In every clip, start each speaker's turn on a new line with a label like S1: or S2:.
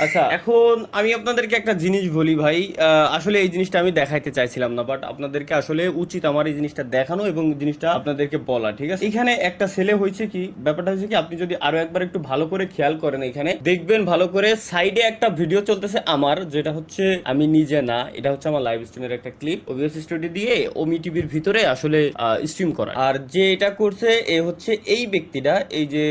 S1: আচ্ছা, এখন আমি আপনাদেরকে একটা জিনিস বলি ভাই। আসলে এই জিনিসটা আমি দেখাইতে চাইছিলাম না, বাট আপনাদেরকে আসলে উচিত আমার এই জিনিসটা দেখানো এবং জিনিসটা আপনাদেরকে বলা, ঠিক আছে? এখানে একটা ছেলে হয়েছে কি, ব্যাপারটা হয়েছে কি, আপনি যদি আরো একবার একটু ভালো করে খেয়াল করেন, এখানে দেখবেন ভালো করে সাইডে একটা ভিডিও চলতেছে আমার, যেটা হচ্ছে আমি নিজে না, এটা হচ্ছে আমার লাইভ স্ট্রিমের একটা ক্লিপ ওবিএস স্টুডিও দিয়ে ওমি টিভির ভিতরে আসলে স্ট্রিম করা। আর যে এটা করছে এ হচ্ছে এই ব্যক্তিটা, এই যে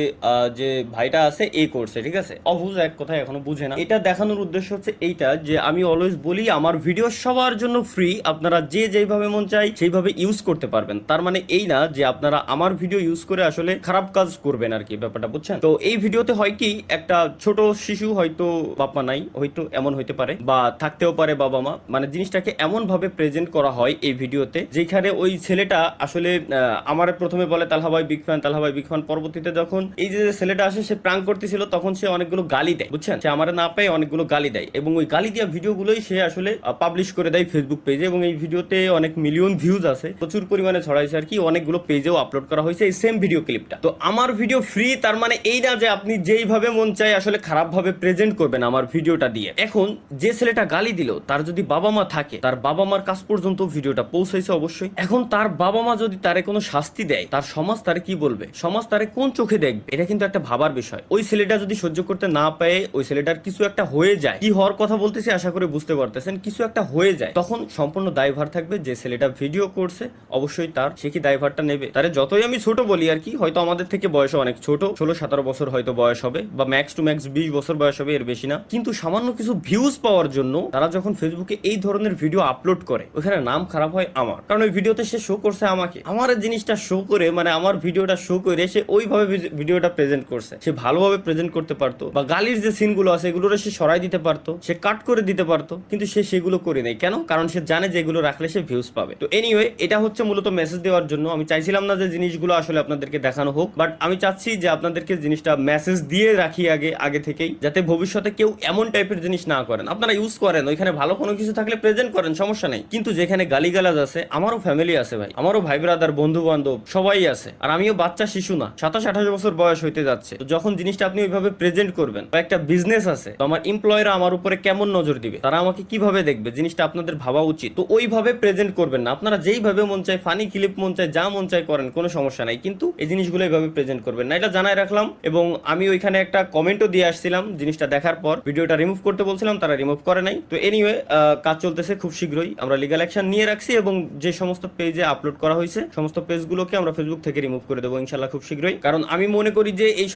S1: যে ভাইটা আছে এ করছে, ঠিক আছে? অবুঝ এক কথা, এখনো বুঝে না। এটা দেখানোর উদ্দেশ্য হচ্ছে এইটা যে আমি অলওয়েজ বলি আমার ভিডিও সবার জন্য ফ্রি, আপনারা যে যেভাবে মন চাই সেইভাবে ইউজ করতে পারবেন। তার মানে এই না যে আপনারা আমার ভিডিও ইউজ করে আসলে খারাপ কাজ করবেন আর কি, ব্যাপারটা বুঝছেন? তো এই ভিডিওতে হয় কি, একটা ছোট শিশু, হয়তো বাবা নাই, হয়তো এমন হইতে পারে বা থাকতেও পারে বাবা মা, মানে জিনিসটাকে এমন ভাবে প্রেজেন্ট করা হয় এই ভিডিওতে, যেখানে ওই ছেলেটা আসলে আমার প্রথমে বলে তালহা ভাই বিগ ফ্যান, তালহা ভাই বিগ ফ্যান। পরবর্তীতে যখন এই যে ছেলেটা আসে, সে প্রাঙ্ক করতেছিল, তখন সে অনেকগুলো গালি দেয়, বুঝছেন? সে আমার না পেয়ে অনেকগুলো গালি দেয়, এবং ওই গালি দেওয়া ভিডিওগুলোই সে আসলে পাবলিশ করে দেয় ফেসবুক পেজে, এবং এই ভিডিওতে অনেক মিলিয়ন ভিউজ আছে, প্রচুর পরিমাণে ছড়াইছে আর কি, অনেকগুলো পেজেও আপলোড করা হয়েছে এই সেম ভিডিও ক্লিপটা। তো আমার ভিডিও ফ্রি, তার মানে এই না যে আপনি যেইভাবে মন চায় আসলে খারাপ ভাবে প্রেজেন্ট করবেন আমার ভিডিওটা দিয়ে। এখন যে ছেলেটা গালি দিল, তার যদি বাবা মা থাকে, তার বাবা মার কাছ পর্যন্ত ভিডিওটা পৌঁছাইছে অবশ্যই। এখন তার বাবা মা যদি তারে কোনো শাস্তি দেয়, তার সমাজ তারে কি বলবে, সমাজ তারে কোন চোখে দেখবে, এটা কিন্তু একটা ভাবার বিষয়। ওই ছেলেটা যদি সহ্য করতে না পারে, ওই ছেলেটার কিছু একটা হয়ে যায়, কি হওয়ার কথা বলতেছি আশা করি বুঝতে পারতেছেন, কিছু একটা হয়ে যায়, তখন সম্পূর্ণ দায়ভার থাকবে যে ছেলেটা ভিডিও করছে, অবশ্যই তার, সে কি দায়ভারটা নেবে? তারে যতই আমি ছোট বলি আর কি, হয়তো আমাদের থেকে বয়স অনেক ছোট, 16-17 বছর হয়তো বয়স হবে, বা ম্যাক্স টু ম্যাক্স 20 বছর বয়স হবে, এর বেশি না, কিন্তু সামান্য কিছু ভিউজ পাওয়ার জন্য তারা যখন ফেসবুকে এই ধরনের ভিডিও আপলোড করে, ওখানে নাম খারাপ হয় আমার, কারণ ওই ভিডিওতে সে শো করছে আমাকে, আমার জিনিসটা শো করে, মানে আমার ভিডিওটা শো করে সে ওইভাবে ভিডিওটা প্রেজেন্ট করছে। সে ভালোভাবে প্রেজেন্ট করতে পারতো, বা গালির যে সিনগুলো আছে এগুলো সে সরাই দিতে পারতো, সে কাট করে দিতে পারতো, কিন্তু সে সেগুলো করে নেই। কেন? কারণ সে জানে যে এগুলো রাখলে সে ভিউজ পাবে। তো এনিওয়ে, এটা হচ্ছে মূলত মেসেজ দেওয়ার জন্য। আমি চাইছিলাম না যে জিনিসগুলো আসলে আপনাদেরকে দেখানো হোক, বাট আমি চাচ্ছি যে আপনাদেরকে জিনিসটা মেসেজ দিয়ে রাখি আগে থেকেই, যাতে ভবিষ্যতে কেউ এমন টাইপের জিনিস না করেন। আপনারা ইউজ করেন, ওইখানে ভালো কোনো কিছু থাকলে প্রেজেন্ট করেন, সমস্যা নেই, কিন্তু যেখানে গালিগালাজ আছে, আমারও ফ্যামিলি আছে ভাই, আমারও ভাই ব্রাদার বন্ধু বান্ধব সবাই আছে, আর আমিও বাচ্চা শিশু না, 27-28 বছর বয়স হইতে যাচ্ছে। তো যখন জিনিসটা আপনি ওইভাবে প্রেজেন্ট করবেন, বা একটা বিজনেস আছে, তো আমার এমপ্লয়িরা আমার উপরে কেমন নজর দিবে, তারা আমাকে কিভাবে দেখবে, জিনিসটা আপনাদের ভাবা উচিত। তো ওইভাবে প্রেজেন্ট করবেন না, আপনারা যেইভাবে মন চায়, ফানি ক্লিপ মন চায়, যা মন চায় করেন, কোনো সমস্যা নাই, কিন্তু এই জিনিসগুলো এইভাবে প্রেজেন্ট করবেন না, এটা জানাই রাখলাম। এবং আমি ওইখানে একটা কমেন্টও দিয়ে আসছিলাম, জিনিসটা দেখার পর ভিডিওটা রিমুভ করতে বলছিলাম, তারা রিমুভ করে নাই। তো এনিওয়ে, কাজ চলতেছে, খুব শীঘ্রই আমরা লিগ্যাল অ্যাকশন নিয়ে রাখছি, এবং যে সমস্ত পেজে আপলোড করা হয়েছে সমস্ত পেজগুলোকে আমরা ফেসবুক থেকে রিমুভ করে দেবো ইনশাল্লাহ খুব শীঘ্রই। কারণ আমি মনে করি যে এই